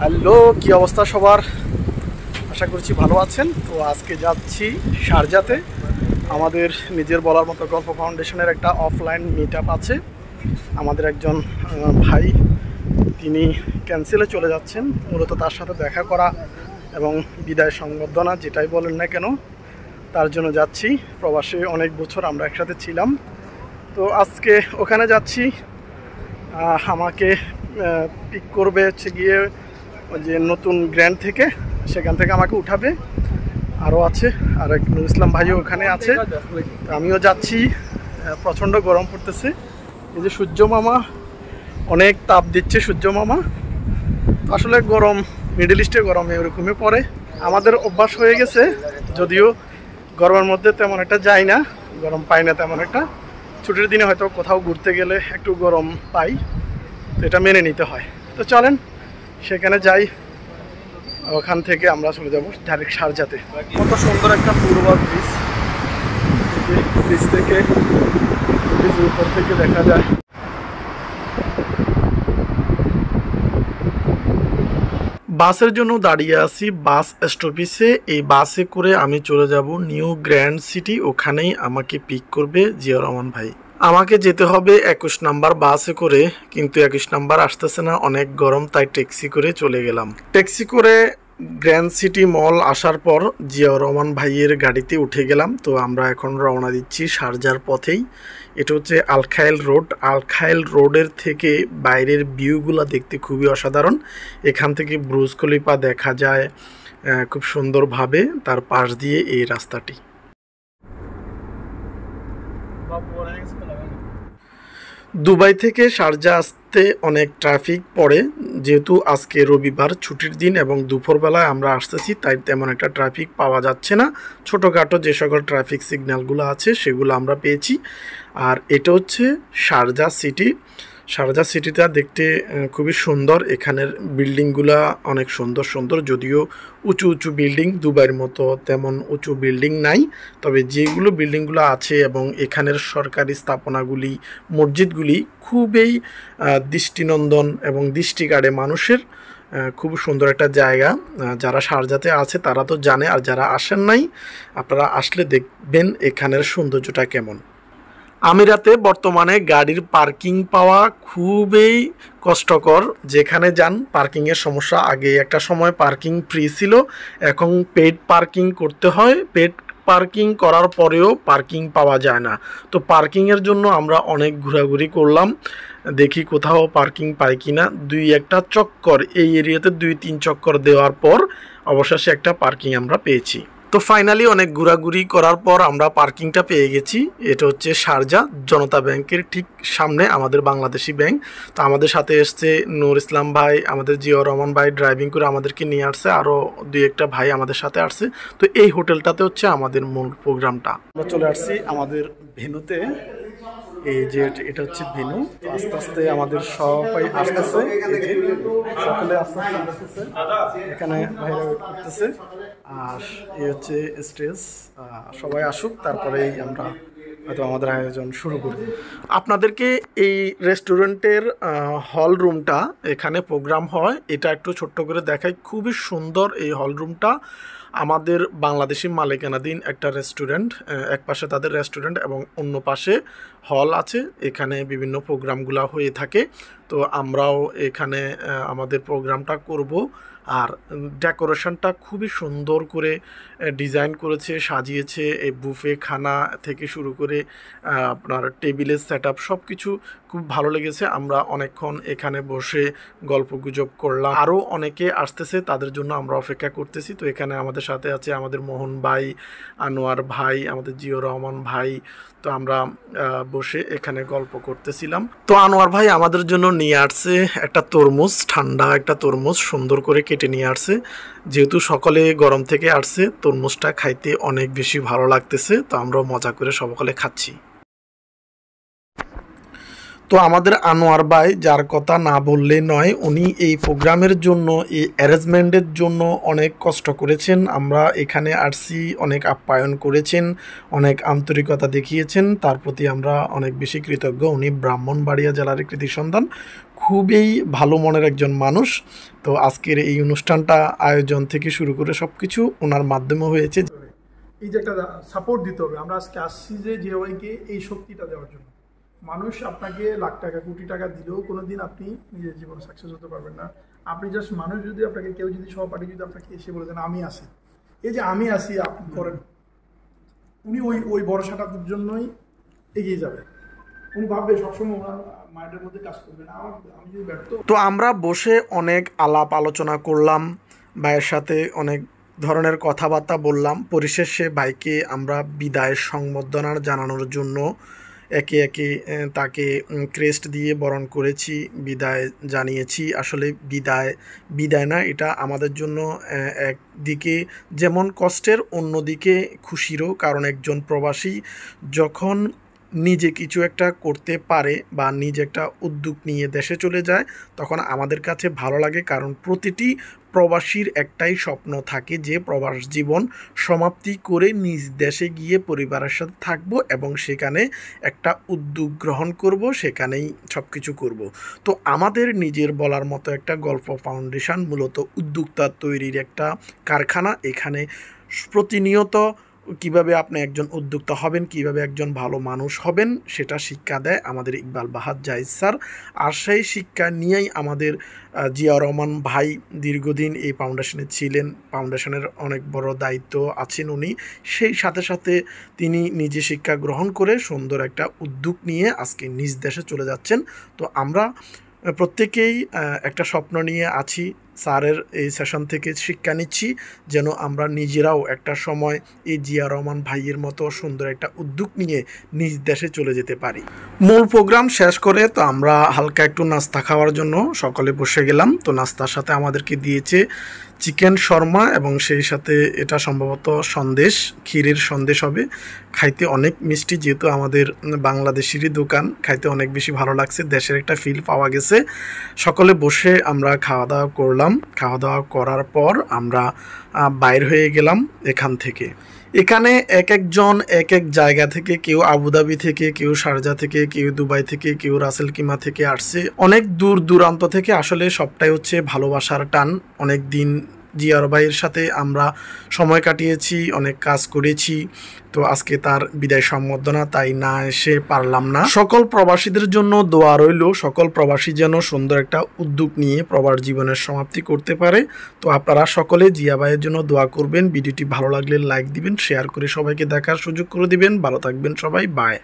Hello, কি অবস্থা সবার? আশা করছি ভালো আছেন। তো আজকে যাচ্ছি শারজাতে। আমাদের নিজের বলার মতো গল্প ফাউন্ডেশনের একটা অফলাইন মিট আপ আছে। আমাদের একজন ভাই, তিনি ক্যান্সেলে চলে যাচ্ছেন, মূলত তার সাথে দেখা করা এবং বিদায় সংবর্ধনা যেটাই বলেন না কেন, তার জন্য যাচ্ছি। প্রবাসে অনেক বছর আমরা একসাথে ছিলাম, তো আজকে ওখানে যাচ্ছি। আমাকে পিক করবে হচ্ছে গিয়ে ওই যে নতুন গ্র্যান্ড থেকে, সেখান থেকে আমাকে উঠাবে। আরও আছে, আর এক নুর ইসলাম ভাইও ওখানে আছে। তো আমিও যাচ্ছি। প্রচণ্ড গরম পড়তেছে। এই যে সূর্য মামা অনেক তাপ দিচ্ছে। সূর্য মামা আসলে গরম, মিডল ইস্টে গরম এরকমই পড়ে। আমাদের অভ্যাস হয়ে গেছে, যদিও গরমের মধ্যে তেমন একটা যাই না, গরম পাই না তেমন একটা। ছুটির দিনে হয়তো কোথাও ঘুরতে গেলে একটু গরম পাই, তো এটা মেনে নিতে হয়। তো চলেন সেখানে যাই, ওখান থেকে আমরা চলে যাব ডাইরেক্ট শারজাতে। কত সুন্দর একটা পূর্বা ব্রিজ, ব্রিজ থেকে ব্রিজের উপর থেকে দেখা যায়। বাসের জন্য দাঁড়িয়ে আছি বাস স্টপেজে। এই বাসে করে আমি চলে যাব নিউ গ্র্যান্ড সিটি, ওখানেই আমাকে পিক করবে জিয়াউর রহমান ভাই। আমাকে যেতে হবে 21 নাম্বার বাসে করে, কিন্তু 21 নাম্বার আসতেছে না, অনেক গরম, তাই ট্যাক্সি করে চলে গেলাম। ট্যাক্সি করে গ্র্যান্ড সিটি মল আসার পর জিয়াউর রহমান ভাইয়ের গাড়িতে উঠে গেলাম। তো আমরা এখন রওনা দিচ্ছি শারজার পথেই। এটা হচ্ছে আল-খায়েল রোড। আল-খায়েল রোডের থেকে বাইরের ভিউগুলো দেখতে খুবই অসাধারণ। এখান থেকে বুর্জ খলিফা দেখা যায় খুব সুন্দরভাবে, তার পাশ দিয়ে এই রাস্তাটি। দুবাই থেকে শারজা আসতে অনেক ট্রাফিক পড়ে, যেহেতু আজকে রবিবার ছুটির দিন এবং দুপুরবেলায় আমরা আসতেছি, তাই তেমন একটা ট্রাফিক পাওয়া যাচ্ছে না। ছোটোখাটো যে সকল ট্রাফিক সিগন্যালগুলো আছে সেগুলো আমরা পেয়েছি। আর এটা হচ্ছে শারজা সিটি। শারজা সিটিটা দেখতে খুবই সুন্দর। এখানের বিল্ডিংগুলা অনেক সুন্দর সুন্দর, যদিও উঁচু উঁচু বিল্ডিং, দুবাইয়ের মতো তেমন উঁচু বিল্ডিং নাই। তবে যেগুলো বিল্ডিংগুলো আছে এবং এখানের সরকারি স্থাপনাগুলি, মসজিদগুলি খুবই দৃষ্টিনন্দন এবং দৃষ্টি কাড়ে মানুষের। খুব সুন্দর একটা জায়গা। যারা শারজাতে আছে তারা তো জানে, আর যারা আসেন নাই আপনারা আসলে দেখবেন এখানের সৌন্দর্যটা কেমন। আমিরাতে বর্তমানে গাড়ির পার্কিং পাওয়া খুবই কষ্টকর। যেখানে যান পার্কিংয়ের সমস্যা। আগে একটা সময় পার্কিং ফ্রি ছিল, এখন পেড পার্কিং করতে হয়। পেড পার্কিং করার পরেও পার্কিং পাওয়া যায় না। তো পার্কিংয়ের জন্য আমরা অনেক ঘোরাঘুরি করলাম, দেখি কোথাও পার্কিং পাই কিনা। দুই একটা চক্কর এই এরিয়াতে 2-3 চক্কর দেওয়ার পর অবশেষে একটা পার্কিং আমরা পেয়েছি। তো ফাইনালি অনেক ঘোরাঘুরি করার পর আমরা পার্কিংটা পেয়ে গেছি। এটা হচ্ছে শারজা জনতা ব্যাংকের ঠিক সামনে আমাদের বাংলাদেশি ব্যাংক। তো আমাদের সাথে এসছে নূর ইসলাম ভাই, আমাদের জিয়াউর রহমান ভাই ড্রাইভিং করে আমাদেরকে নিয়ে আসছে, আরও 2-1টা ভাই আমাদের সাথে আসছে। তো এই হোটেলটাতে হচ্ছে আমাদের মূল প্রোগ্রামটা। আমরা চলে আসছি আমাদের ভেন্যুতে। এই যে এটা হচ্ছে ভেন্যু। তো আস্তে আস্তে আমাদের সবাই আসতেছে, সকলে আস্তে আস্তে আসতেছে, এখানে ভাইরা ওয়েট করতেছে। আর এই হচ্ছে স্টেজ। সবাই আসুক, তারপরেই আমরা হয়তো আমাদের আয়োজন শুরু করব। আপনাদেরকে এই রেস্টুরেন্টের হল রুমটা, এখানে প্রোগ্রাম হয়, এটা একটু ছোট্ট করে দেখাই। খুবই সুন্দর এই হল রুমটা। আমাদের বাংলাদেশি মালিকানাধীন একটা রেস্টুরেন্ট। এক পাশে তাদের রেস্টুরেন্ট এবং অন্য পাশে হল আছে, এখানে বিভিন্ন প্রোগ্রামগুলো হয়ে থাকে। তো আমরাও এখানে আমাদের প্রোগ্রামটা করব। আর ডেকোরেশনটা খুবই সুন্দর করে ডিজাইন করেছে, সাজিয়েছে। এই বুফে খানা থেকে শুরু করে আপনার টেবিলের সেট আপ সব কিছু খুব ভালো লেগেছে। আমরা অনেকক্ষণ এখানে বসে গল্পগুজব করলাম। আরও অনেকে আসতেছে, তাদের জন্য আমরা অপেক্ষা করতেছি। তো এখানে আমাদের সাথে আছে আমাদের মোহন ভাই, আনোয়ার ভাই, আমাদের জিয়াউর রহমান ভাই। তো আমরা বসে এখানে গল্প করতেছিলাম। তো আনোয়ার ভাই আমাদের জন্য নিয়ে আসছে একটা তরমুজ, ঠান্ডা একটা তরমুজ সুন্দর করে কেটে নিয়ে আসছে। যেহেতু সকলে গরম থেকে আসছে, তরমুজটা খাইতে অনেক বেশি ভালো লাগতেছে। তো আমরাও মজা করে সকলে খাচ্ছি। তো আমাদের আনোয়ার ভাই, যার কথা না বললে নয়, উনি এই প্রোগ্রামের জন্য, এই অ্যারেঞ্জমেন্টের জন্য অনেক কষ্ট করেছেন। আমরা এখানে আসছি, অনেক আপ্যায়ন করেছেন, অনেক আন্তরিকতা দেখিয়েছেন, তার প্রতি আমরা অনেক বেশি কৃতজ্ঞ। উনি ব্রাহ্মণবাড়িয়া জেলার কৃতি সন্তান, খুবই ভালো মনের একজন মানুষ। তো আজকের এই অনুষ্ঠানটা আয়োজন থেকে শুরু করে সব কিছু ওনার মাধ্যমে হয়েছে। এই যে একটা সাপোর্ট দিতে হবে। আমরা আজকে আসছি যে জিয়াওয়াইকে এই শক্তিটা দেওয়ার জন্য। মানুষ আপনাকে লাখ টাকা কোটি টাকা দিলেও কোনোদিন আপনি নিজের জীবনে সাকসেস হতে পারবেন না। আপনি জাস্ট মানুষ যদি আপনাকে কেউ যদি সহপাঠী যদি আপনাকে এসে বলে দেন আমি আসি, এই যে আমি আসি আপনি করেন, উনি ওই ভরসাটার জন্যই এগিয়ে যাবে। উনি ভাববে সবসময় ওনার মাইন্ডের মধ্যে কাজ করবে না আমি যদি ব্যর্থ। তো আমরা বসে অনেক আলাপ আলোচনা করলাম, ভাইয়ের সাথে অনেক ধরনের কথাবার্তা বললাম। পরিশেষে ভাইকে আমরা বিদায় সংবর্ধনা জানানোর জন্য একে একে তাকে ক্রেস্ট দিয়ে বরণ করেছি, বিদায় জানিয়েছি। আসলে বিদায় না, এটা আমাদের জন্য একদিকে যেমন কষ্টের, অন্যদিকে খুশিরও। কারণ একজন প্রবাসী যখন নিজে কিছু একটা করতে পারে বা নিজে একটা উদ্যোগ নিয়ে দেশে চলে যায়, তখন আমাদের কাছে ভালো লাগে। কারণ প্রতিটি প্রবাসীর একটাই স্বপ্ন থাকে যে প্রবাস জীবন সমাপ্তি করে নিজ দেশে গিয়ে পরিবারের সাথে থাকবো এবং সেখানে একটা উদ্যোগ গ্রহণ করব, সেখানেই সব কিছু করব। তো আমাদের নিজের বলার মতো একটা গল্প ফাউন্ডেশন মূলত উদ্যোক্তা তৈরির একটা কারখানা। এখানে প্রতিনিয়ত কিভাবে আপনি একজন উদ্যোক্তা হবেন, কিভাবে একজন ভালো মানুষ হবেন, সেটা শিক্ষা দেয় আমাদের ইকবাল বাহার জাহিদ স্যার। আর সেই শিক্ষা নিয়েই আমাদের জিয়াউর রহমান ভাই দীর্ঘদিন এই ফাউন্ডেশনে ছিলেন, ফাউন্ডেশনের অনেক বড় দায়িত্ব আছেন উনি। সেই সাথে সাথে তিনি নিজে শিক্ষা গ্রহণ করে সুন্দর একটা উদ্যোগ নিয়ে আজকে নিজ দেশে চলে যাচ্ছেন। তো আমরা প্রত্যেকেই একটা স্বপ্ন নিয়ে আছি, স্যারের এই সেশন থেকে শিক্ষা নিচ্ছি যেন আমরা নিজেরাও একটা সময় এই জিয়া রহমান ভাইয়ের মতো সুন্দর একটা উদ্যোগ নিয়ে নিজ দেশে চলে যেতে পারি। মূল প্রোগ্রাম শেষ করে তো আমরা হালকা একটু নাস্তা খাওয়ার জন্য সকলে বসে গেলাম। তো নাস্তার সাথে আমাদেরকে দিয়েছে চিকেন শর্মা এবং সেই সাথে এটা সম্ভবত সন্দেশ, ক্ষীরের সন্দেশ হবে। খাইতে অনেক মিষ্টি, যেহেতু আমাদের বাংলাদেশেরই দোকান, খাইতে অনেক বেশি ভালো লাগছে, দেশের একটা ফিল পাওয়া গেছে। সকলে বসে আমরা খাওয়া দাওয়া করলাম। খাওয়া দাওয়া করার পর আমরা বাইর হয়ে গেলাম এখান থেকে। এখানে এক একজন এক এক জায়গা থেকে, কেউ আবুধাবি থেকে, কেউ শারজা থেকে, কেউ দুবাই থেকে, কেউ রাসেল কিমা থেকে আসছে, অনেক দূর দূরান্ত থেকে। আসলে সবটাই হচ্ছে ভালোবাসার টান। অনেক দিন জিয়ার ভাইয়ের সাথে আমরা সময় কাটিয়েছি, অনেক কাজ করেছি। তো আজকে তার বিদায় সম্বর্ধনা, তাই না এসে পারলাম না। সকল প্রবাসীদের জন্য দোয়া রইল, সকল প্রবাসী যেন সুন্দর একটা উদ্যোগ নিয়ে প্রবাস জীবনের সমাপ্তি করতে পারে। তো আপনারা সকলে জিয়া ভাইয়ের জন্য দোয়া করবেন। ভিডিওটি ভালো লাগলে লাইক দিবেন, শেয়ার করে সবাইকে দেখার সুযোগ করে দিবেন। ভালো থাকবেন সবাই, বাই।